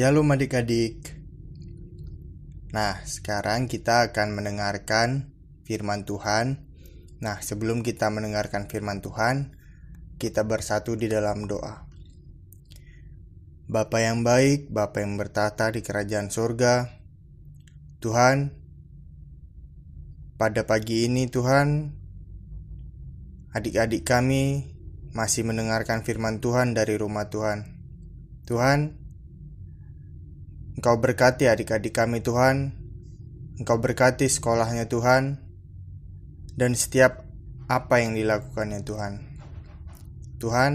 Shalom adik-adik. Nah, sekarang kita akan mendengarkan firman Tuhan. Nah, sebelum kita mendengarkan firman Tuhan, kita bersatu di dalam doa. Bapa yang baik, Bapa yang bertata di kerajaan surga, Tuhan, pada pagi ini Tuhan, adik-adik kami masih mendengarkan firman Tuhan dari rumah Tuhan. Tuhan, Engkau berkati adik-adik kami Tuhan, Engkau berkati sekolahnya Tuhan, dan setiap apa yang dilakukannya Tuhan. Tuhan,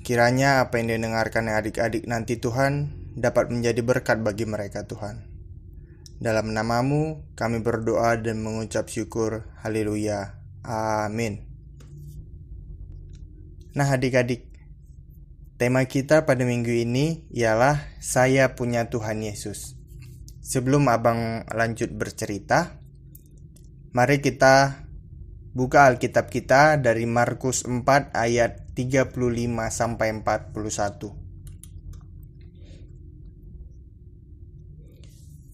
kiranya apa yang didengarkan adik-adik nanti Tuhan dapat menjadi berkat bagi mereka Tuhan. Dalam nama-Mu kami berdoa dan mengucap syukur. Haleluya. Amin. Nah adik-adik, tema kita pada minggu ini ialah Saya Punya Tuhan Yesus. Sebelum abang lanjut bercerita, mari kita buka Alkitab kita dari Markus 4 ayat 35 sampai 41.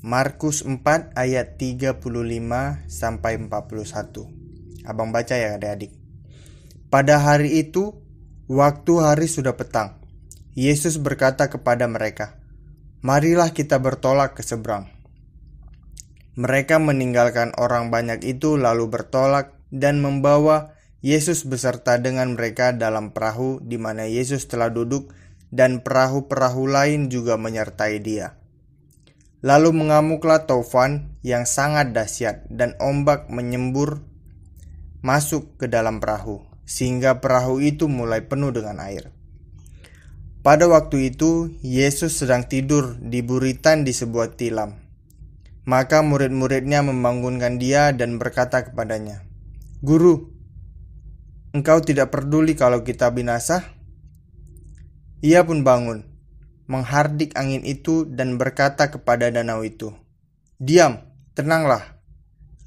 Markus 4 ayat 35 sampai 41. Abang baca ya adik-adik. Pada hari itu, waktu hari sudah petang, Yesus berkata kepada mereka, "Marilah kita bertolak ke seberang." Mereka meninggalkan orang banyak itu lalu bertolak dan membawa Yesus beserta dengan mereka dalam perahu di mana Yesus telah duduk, dan perahu-perahu lain juga menyertai Dia. Lalu mengamuklah taufan yang sangat dahsyat dan ombak menyembur masuk ke dalam perahu, sehingga perahu itu mulai penuh dengan air. Pada waktu itu, Yesus sedang tidur di buritan di sebuah tilam. Maka murid-muridnya membangunkan Dia dan berkata kepadanya, "Guru, Engkau tidak peduli kalau kita binasa?" Ia pun bangun, menghardik angin itu dan berkata kepada danau itu, "Diam, tenanglah."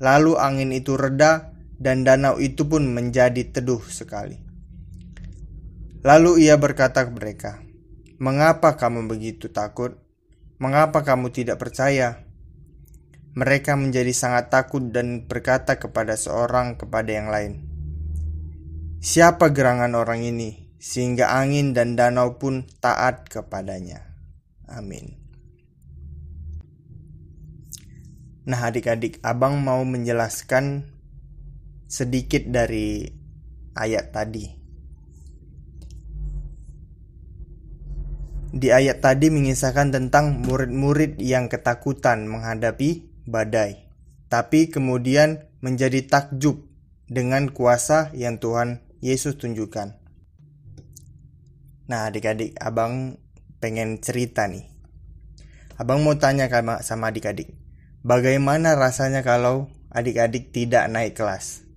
Lalu angin itu reda dan danau itu pun menjadi teduh sekali. Lalu ia berkata kepada mereka, "Mengapa kamu begitu takut? Mengapa kamu tidak percaya?" Mereka menjadi sangat takut dan berkata seorang kepada yang lain, "Siapa gerangan orang ini, sehingga angin dan danau pun taat kepadanya?" Amin. Nah adik-adik, abang mau menjelaskan sedikit dari ayat tadi. Di ayat tadi mengisahkan tentang murid-murid yang ketakutan menghadapi badai, tapi kemudian menjadi takjub dengan kuasa yang Tuhan Yesus tunjukkan. Nah adik-adik, abang pengen cerita nih. Abang mau tanya sama adik-adik, bagaimana rasanya kalau adik-adik tidak naik kelas?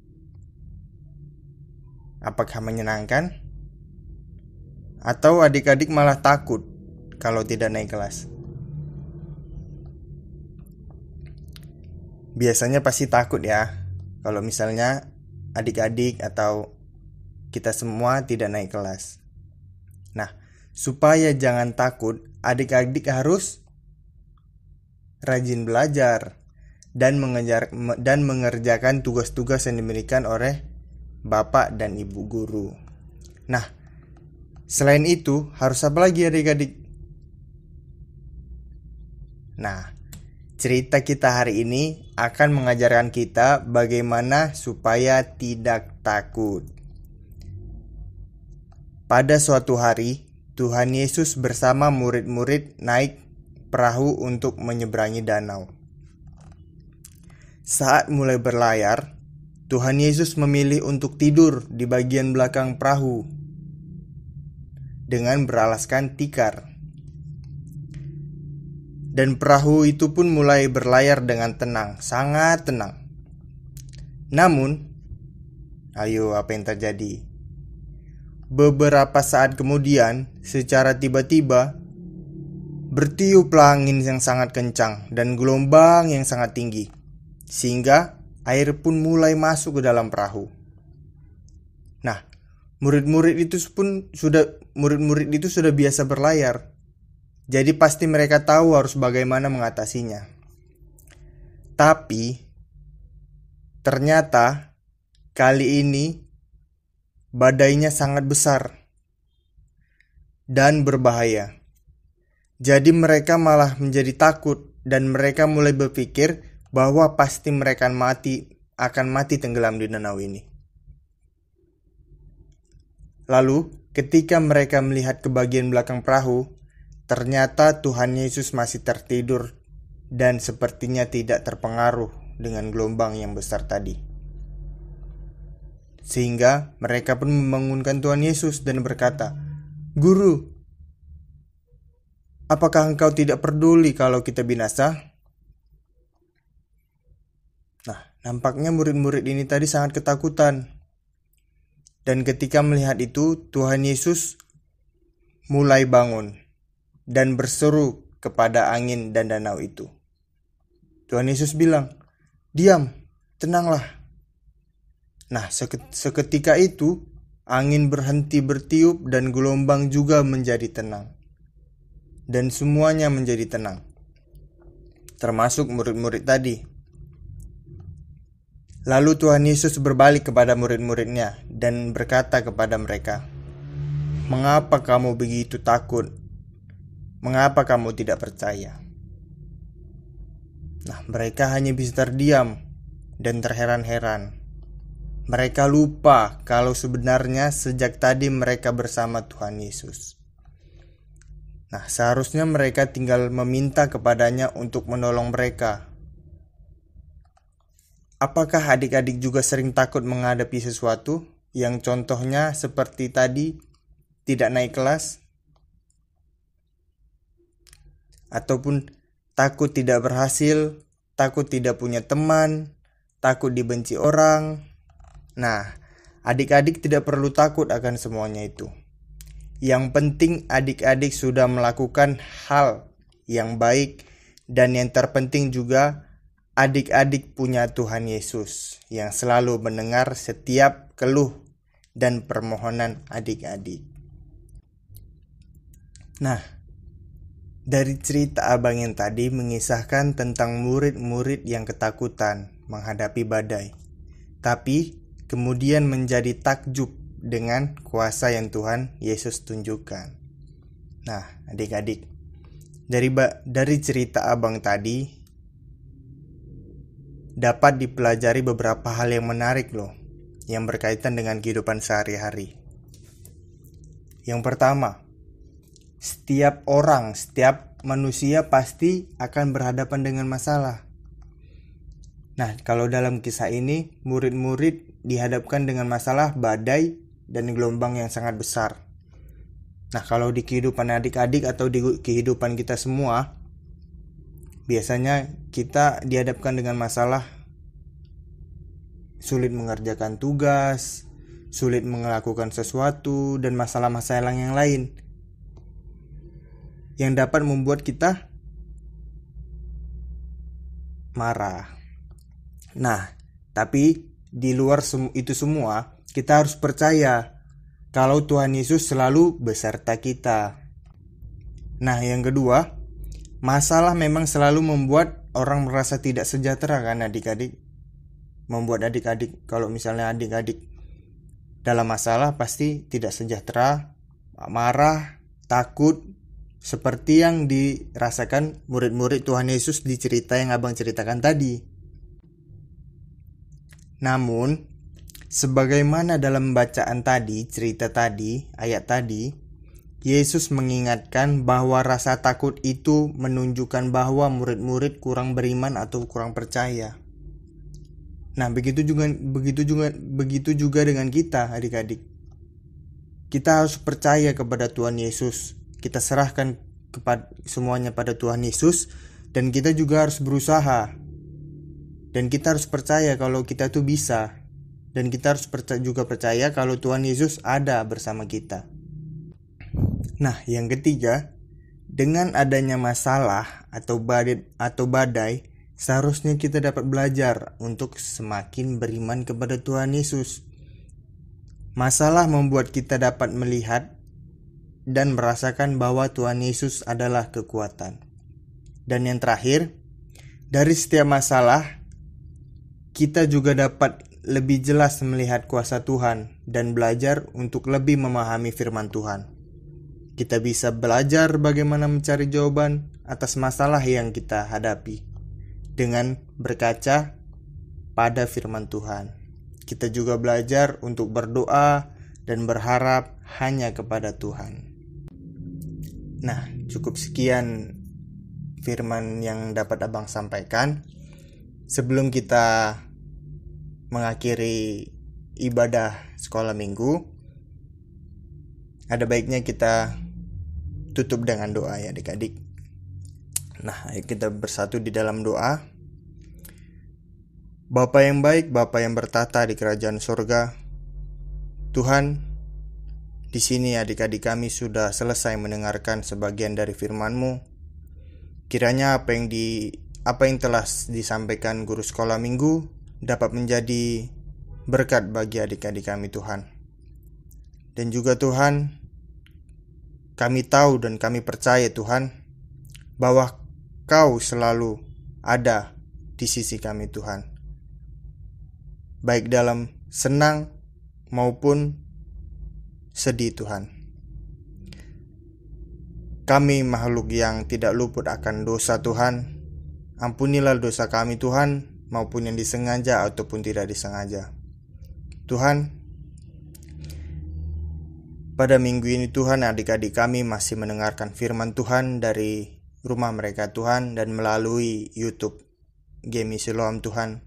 Apakah menyenangkan? Atau adik-adik malah takut kalau tidak naik kelas? Biasanya pasti takut ya, kalau misalnya adik-adik atau kita semua tidak naik kelas. Nah, supaya jangan takut, adik-adik harus rajin belajar dan mengerjakan tugas-tugas yang diberikan oleh Bapak dan Ibu guru. Nah, selain itu harus apa lagi adik-adik? Nah, cerita kita hari ini akan mengajarkan kita bagaimana supaya tidak takut. Pada suatu hari, Tuhan Yesus bersama murid-murid naik perahu untuk menyeberangi danau. Saat mulai berlayar, Tuhan Yesus memilih untuk tidur di bagian belakang perahu dengan beralaskan tikar. Dan perahu itu pun mulai berlayar dengan tenang, sangat tenang. Namun, apa yang terjadi? Beberapa saat kemudian, secara tiba-tiba, bertiuplah angin yang sangat kencang dan gelombang yang sangat tinggi, sehingga air pun mulai masuk ke dalam perahu. Nah, murid-murid itu sudah biasa berlayar. Jadi pasti mereka tahu harus bagaimana mengatasinya. Tapi ternyata kali ini badainya sangat besar dan berbahaya. Jadi mereka malah menjadi takut dan mereka mulai berpikir bahwa pasti mereka akan mati tenggelam di danau ini. Lalu ketika mereka melihat ke bagian belakang perahu, ternyata Tuhan Yesus masih tertidur dan sepertinya tidak terpengaruh dengan gelombang yang besar tadi. Sehingga mereka pun membangunkan Tuhan Yesus dan berkata, "Guru, apakah engkau tidak peduli kalau kita binasa?" Nah, nampaknya murid-murid ini tadi sangat ketakutan. Dan ketika melihat itu, Tuhan Yesus mulai bangun dan berseru kepada angin dan danau itu. Tuhan Yesus bilang, "Diam, tenanglah." Nah, seketika itu, angin berhenti bertiup dan gelombang juga menjadi tenang. Dan semuanya menjadi tenang, termasuk murid-murid tadi. Lalu Tuhan Yesus berbalik kepada murid-muridnya dan berkata kepada mereka, "Mengapa kamu begitu takut? Mengapa kamu tidak percaya?" Nah, mereka hanya bisa terdiam dan terheran-heran. Mereka lupa kalau sebenarnya sejak tadi mereka bersama Tuhan Yesus. Nah, seharusnya mereka tinggal meminta kepadanya untuk menolong mereka. Apakah adik-adik juga sering takut menghadapi sesuatu yang contohnya seperti tadi tidak naik kelas? Ataupun takut tidak berhasil, takut tidak punya teman, takut dibenci orang? Nah, adik-adik tidak perlu takut akan semuanya itu. Yang penting adik-adik sudah melakukan hal yang baik, dan yang terpenting juga adik-adik punya Tuhan Yesus yang selalu mendengar setiap keluh dan permohonan adik-adik. Nah, dari cerita abang yang tadi mengisahkan tentang murid-murid yang ketakutan menghadapi badai, tapi kemudian menjadi takjub dengan kuasa yang Tuhan Yesus tunjukkan. Nah, adik-adik, dari cerita abang tadi dapat dipelajari beberapa hal yang menarik loh, yang berkaitan dengan kehidupan sehari-hari. Yang pertama, setiap manusia pasti akan berhadapan dengan masalah. Nah, kalau dalam kisah ini, murid-murid dihadapkan dengan masalah badai dan gelombang yang sangat besar. Nah, kalau di kehidupan adik-adik atau di kehidupan kita semua, biasanya kita dihadapkan dengan masalah sulit mengerjakan tugas, sulit melakukan sesuatu, dan masalah-masalah yang lain yang dapat membuat kita marah. Nah, tapi di luar itu semua, kita harus percaya kalau Tuhan Yesus selalu beserta kita. Nah, yang kedua, masalah memang selalu membuat orang merasa tidak sejahtera kan adik-adik. Membuat adik-adik, kalau misalnya adik-adik dalam masalah pasti tidak sejahtera, marah, takut, seperti yang dirasakan murid-murid Tuhan Yesus di cerita yang abang ceritakan tadi. Namun, sebagaimana dalam bacaan tadi, cerita tadi, ayat tadi, Yesus mengingatkan bahwa rasa takut itu menunjukkan bahwa murid-murid kurang beriman atau kurang percaya. Nah, begitu juga dengan kita, adik-adik. Kita harus percaya kepada Tuhan Yesus. Kita serahkan semuanya pada Tuhan Yesus, dan kita juga harus berusaha. Dan kita harus percaya kalau kita tuh bisa. Dan kita harus juga percaya kalau Tuhan Yesus ada bersama kita. Nah, yang ketiga, dengan adanya masalah atau badai, seharusnya kita dapat belajar untuk semakin beriman kepada Tuhan Yesus. Masalah membuat kita dapat melihat dan merasakan bahwa Tuhan Yesus adalah kekuatan. Dan yang terakhir, dari setiap masalah, kita juga dapat lebih jelas melihat kuasa Tuhan dan belajar untuk lebih memahami firman Tuhan. Kita bisa belajar bagaimana mencari jawaban atas masalah yang kita hadapi dengan berkaca pada firman Tuhan. Kita juga belajar untuk berdoa dan berharap hanya kepada Tuhan. Nah, cukup sekian firman yang dapat Abang sampaikan. Sebelum kita mengakhiri ibadah sekolah minggu, ada baiknya kita tutup dengan doa ya adik-adik. Nah, ayo kita bersatu di dalam doa. Bapa yang baik, Bapa yang bertata di kerajaan surga, Tuhan, di sini adik-adik kami sudah selesai mendengarkan sebagian dari firman-Mu. Kiranya apa yang telah disampaikan guru sekolah minggu dapat menjadi berkat bagi adik-adik kami Tuhan. Dan juga Tuhan, kami tahu dan kami percaya Tuhan, bahwa Kau selalu ada di sisi kami Tuhan. Baik dalam senang maupun sedih Tuhan. Kami makhluk yang tidak luput akan dosa Tuhan. Ampunilah dosa kami Tuhan, maupun yang disengaja ataupun tidak disengaja. Tuhan, pada minggu ini Tuhan, adik-adik kami masih mendengarkan firman Tuhan dari rumah mereka Tuhan dan melalui YouTube Gemi Siloam Tuhan.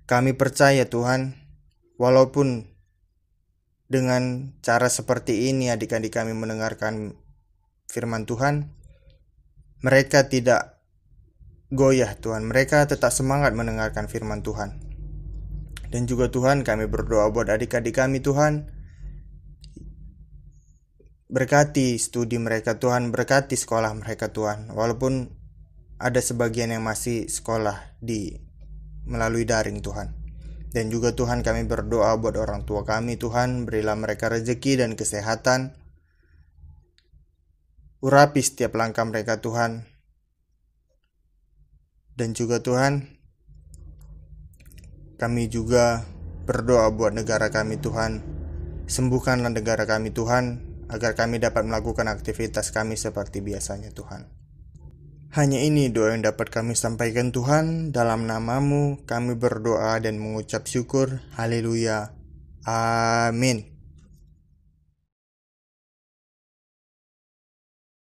Kami percaya Tuhan, walaupun dengan cara seperti ini adik-adik kami mendengarkan firman Tuhan, mereka tidak goyah Tuhan, mereka tetap semangat mendengarkan firman Tuhan. Dan juga Tuhan, kami berdoa buat adik-adik kami Tuhan, berkati studi mereka Tuhan, berkati sekolah mereka Tuhan, walaupun ada sebagian yang masih sekolah melalui daring Tuhan. Dan juga Tuhan, kami berdoa buat orang tua kami Tuhan, berilah mereka rezeki dan kesehatan. Urapi setiap langkah mereka Tuhan. Dan juga Tuhan, kami juga berdoa buat negara kami Tuhan. Sembuhkanlah negara kami Tuhan, agar kami dapat melakukan aktivitas kami seperti biasanya Tuhan. Hanya ini doa yang dapat kami sampaikan Tuhan. Dalam nama-Mu kami berdoa dan mengucap syukur. Haleluya. Amin.